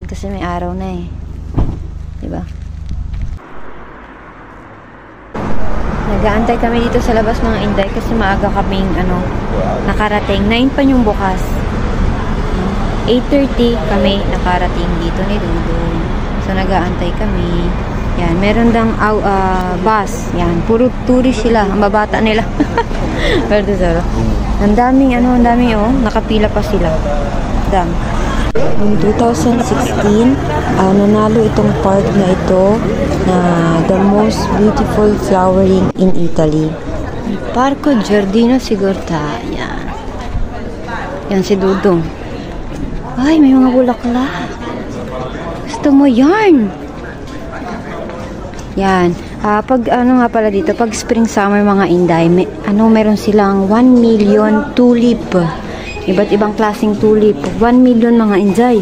kasi may araw na eh. Diba? Nag-aantay kami dito sa labas mga Inday kasi maaga kaming nakarating. 9 pa yung bukas. 8:30 kami nakarating dito ni Dudong. So nag-aantay kami. Yan, meron dang bus. Yan, puro tourist sila. Ang babata nila. Pero saro. Ang daming nakapila pa sila. Dami. Noong 2016, nanalo itong park na ito na the most beautiful flowering in Italy. Parco Giardino Sigurta. Yan. Yan si Dudong. Ay, may mga bulaklak. Gusto mo yarn? Yan. Pag nga pala dito, pag spring summer mga Inday, meron silang 1 million tulip. Iba't ibang klaseng tulip. 1 million mga Inday.